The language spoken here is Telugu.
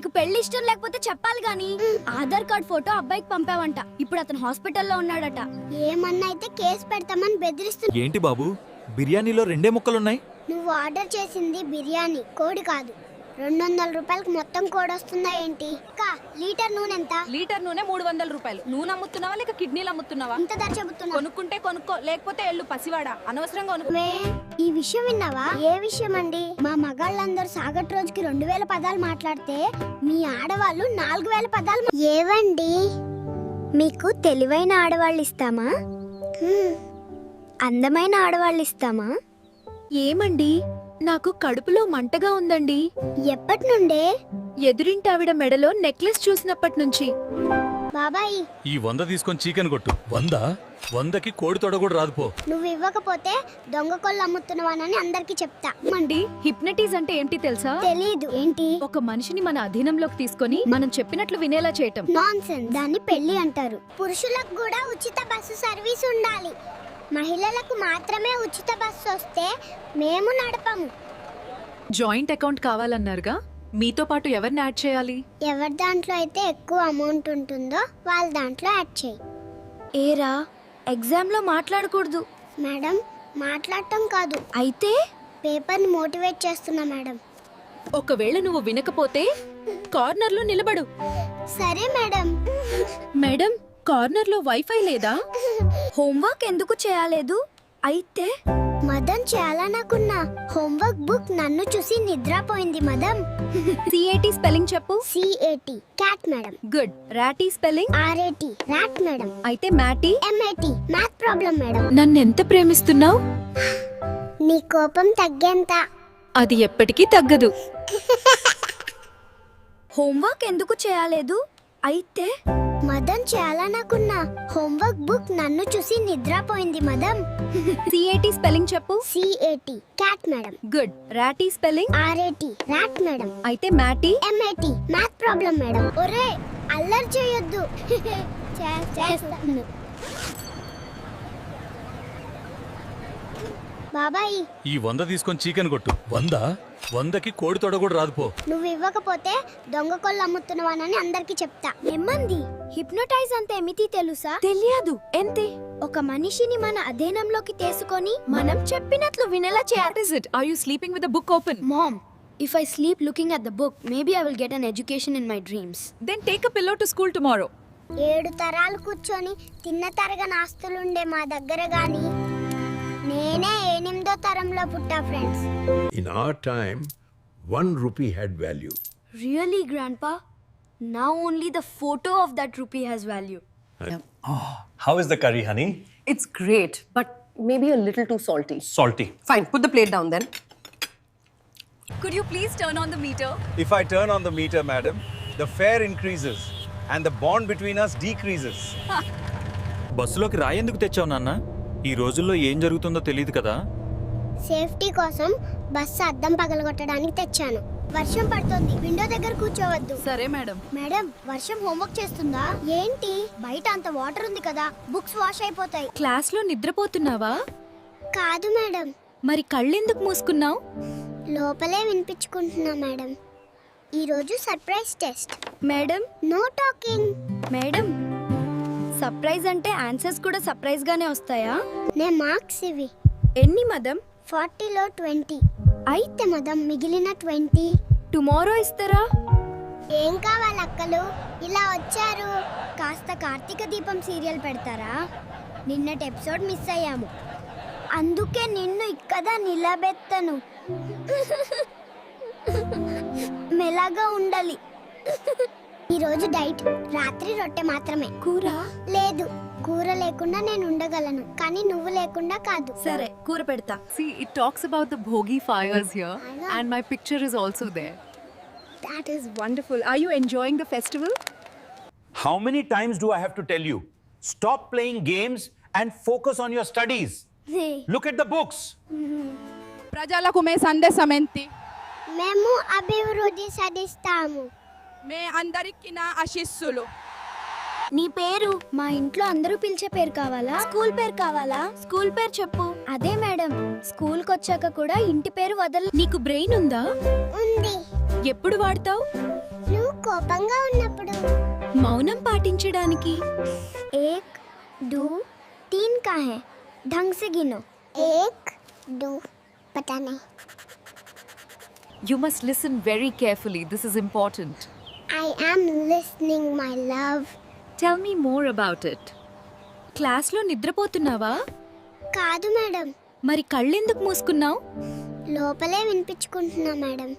నీకు పెళ్లి ఇష్టం లేకపోతే చెప్పాలి గాని. ఆధార్ కార్డ్ ఫోటో అబ్బాయికి పంపావంట. ఇప్పుడు అతను హాస్పిటల్లో ఉన్నాడట. ఏమన్నా అయితే కేసు పెడతామని బెదిరిస్తున్నా. ఏంటి బాబు, బిర్యానీలో 2 ముక్కలున్నాయి? నువ్వు ఆర్డర్ చేసింది బిర్యానీ, కోడి కాదు. 200 రూపాయలకు మొత్తం కోడి వస్తుందా ఏంటి? లీటర్ నూనె ఎంత? లీటర్ నూనె 300 రూపాయలు. నూనె అమ్ముతున్నావా లేక కిడ్నీలు అమ్ముతున్నావా? ఇంత ధర చెబుతున్నా. కొనుక్కుంటే కొనుక్కో, లేకపోతే ఎల్లు పసివాడా, అనవసరంగా కొనుక్కో. ఈ విషయం విన్నావా? ఏ విషయం అండి? మా మగాళ్ళందరూ సాగట్ రోజుకి 2000 పదాలు మాట్లాడితే మీ ఆడవాళ్ళు 4000 పదాలు. ఏవండి, మీకు తెలివైన ఆడవాళ్ళు ఇస్తామా, అందమైన ఆడవాళ్ళు ఇస్తామా? ఏమండి, నాకు కడుపులో మంటగా ఉందండి. ఎప్పటి నుండే? ఎదురింటి ఆవిడ మెడలో నెక్లెస్ చూసినప్పటి నుంచి. బాబాయ్, ఈ 100 తీసుకొని చీకెన్ కొట్టు. 100కి కోడి తొడ కూడా రాదుపో. నువ్వు ఇవ్వకపోతే దొంగ కొళ్ళు అమ్ముతున్నావానని అందరికి చెప్తా. అండి, హిప్నటిజ్ అంటే ఏంటి తెలుసా? తెలీదు. ఏంటి? ఒక మనిషిని మన అధీనంలోకి తీసుకొని మనం చెప్పినట్లు వినేలా చేయటం. నాన్సెన్స్. దాన్ని పెళ్లి అంటారు. పురుషులకు కూడా ఉచిత బస్సు సర్వీస్ ఉండాలి. మహిళలకు మాత్రమే ఉచిత బస్సు వస్తే మేము నడపము. జాయింట్ అకౌంట్ కావాలన్నారుగా, మీతో పాటు ఎవరిని యాడ్ చేయాలి? ఎవరి దాంట్లో అయితే ఎక్కువ అమౌంట్ ఉంటుందో వాళ్ళ దాంట్లో యాడ్ చేయి. ఏరా, ఎగ్జామ్ లో మాట్లాడకూడదు. మేడం, మాట్లాడటం కాదు, అయితే పేపర్ని మోటివేట్ చేస్తున్నా మేడం. ఒకవేళ నువ్వు వినకపోతే కార్నర్ లో నిలబడు. సరే మేడం. మేడం, కార్నర్ లో వైఫై లేదా? హోంవర్క్ ఎందుకు చేయలేదు? అయితే మదన్ చేయాలనుకున్నా హోంవర్క్ బుక్ నన్ను చూసి నిద్రపోయింది. మదన్. CAT స్పెల్లింగ్ చెప్పు. CAT cat madam. గుడ్. రాటీ స్పెల్లింగ్? RAT rat madam. అయితే మ్యాటీ? MAT math problem madam. నన్నెంత ప్రేమిస్తున్నావు? నీ కోపం తగ్గేంత. అది ఎప్పటికీ తగ్గదు. హోంవర్క్ ఎందుకు చేయలేదు? అయితే మదన్ చేయాలనుకున్నా హోంవర్క్ బుక్ నన్ను చూసి నిద్రపోయింది. మదన్. CAT స్పెల్లింగ్ చెప్పు. CAT cat madam. గుడ్. రాటీ స్పెల్లింగ్? RAT rat madam. అయితే మ్యాటీ? MAT math problem madam. ఒరే, అల్లరి చేయొద్దు. చేస్తాను. బాబాయ్, ఈ 100 తీసుకొని చీకెన్ కొట్టు. 100కి కోడి తొడ కూడా రాదుపో. నువ్వు ఇవ్వకపోతే దొంగ కొళ్ళు అమ్ముతున్నావానని అందరికి చెప్తా. ఏమంది? హిప్నోటైజ్ అంటే ఏమిటి తెలుసా? తెలియదు. ఎంతే? ఒక మనిషిని మన అధీనంలోకి తీసుకొని మనం చెప్పినట్లు వినేలా చేయాలి. What is it? Are you sleeping with the book open? Mom, if I sleep looking at the book, maybe I will get an education in my dreams. Then take a pillow to school tomorrow. 7 తరాలు కూర్చొని తిన్న తరగని ఆస్తులుండే మా దగ్గర గాని నేనే 8వ తరంలో పుట్టా friends. In our time, 1 rupee had value. Really, Grandpa? Now only the photo of that rupee has value. How is the curry, honey? It's great, but maybe a little too salty. Salty. Fine, put the plate down then. Could you please turn on the meter? If I turn on the meter, madam, the fare increases and the bond between us decreases. బస్సులోకి రాయేందుకు తెచ్చావు నాన్న? ఈ రోజుల్లో ఏం జరుగుతుందో తెలియదు కదా. సేఫ్టీ కోసం బస్సు అద్దం పగలగొట్టడానికి తెచ్చాను. వర్షం పడుతుంది, విండో దగ్గర కూర్చోవద్దు. సరే మేడం. మేడం, వర్షం హోంవర్క్ చేస్తుందా ఏంటి? బయట అంత వాటర్ ఉంది కదా, బుక్స్ వాష్ అయిపోతాయి. క్లాస్ లో నిద్రపోతున్నావా? కాదు మేడం, మరి కళ్ళెందుకు మూసుకున్నావు? లోపలే వినిపించుకుంటున్నా మేడం. ఈరోజు surprise test. Madam, no talking. Madam, surprise అంటే ఆన్సర్స్ కూడా సర్ప్రైజ్ గానే వస్తాయా? నే మార్క్స్ ఇవి. ఎన్ని మదం? 40లో 20. అయితే మదం మిగిలిన 20 టుమారో ఇస్తారా? ఏం కావాలి అక్కలు? ఇలా వచ్చారు. కాస్త కార్తీక దీపం సీరియల్ పెడతారా? నిన్నటి ఎపిసోడ్ మిస్ అయ్యాము, అందుకే నిన్ను ఇక్కడ నిలబెత్తను. మెల్లగా ఉండాలి. ఈరోజు డైట్, రాత్రి రొట్టె మాత్రమే. కూర లేదు, కూర లేకుండా నేను ఉండగలను, కానీ నువ్వు లేకుండా కాదు. సరే, కూర పెడతా. See, it talks about the Bhogi fires here, and my picture is also there. That is wonderful. Are you enjoying the festival? How many times do I have to tell you? Stop playing games and focus on your studies. Look at the books. ప్రజలకు మే సందేశం ఏంటి? మేము అభివృద్ధి సాధిస్తాము. మే అందరికి నా ఆశీస్సులు. నీ పేరు? మా ఇంట్లో అందరూ పిలిచే పేరు కావాలా? స్కూల్ పేరు కావాలా? స్కూల్ పేరు చెప్పు. అదే మేడం, స్కూల్ కొచ్చాక కూడా ఇంటి పేరు వదల. నీకు బ్రెయిన్ ఉందా? ఉంది. ఎప్పుడు వాడతావు? నువ్వు కోపంగా ఉన్నప్పుడు మౌనం పాటించడానికి एक दो तीन का है ढंग से गिनो 1 2 पता नहीं You must listen very carefully. This is important. I am listening my love Tell me more about it. క్లాస్లో నిద్రపోతున్నావా? కాదు మేడం మరి కళ్ళెందుకు మూసుకున్నావు? లోపలే వినిపించుకుంటున్నా మేడం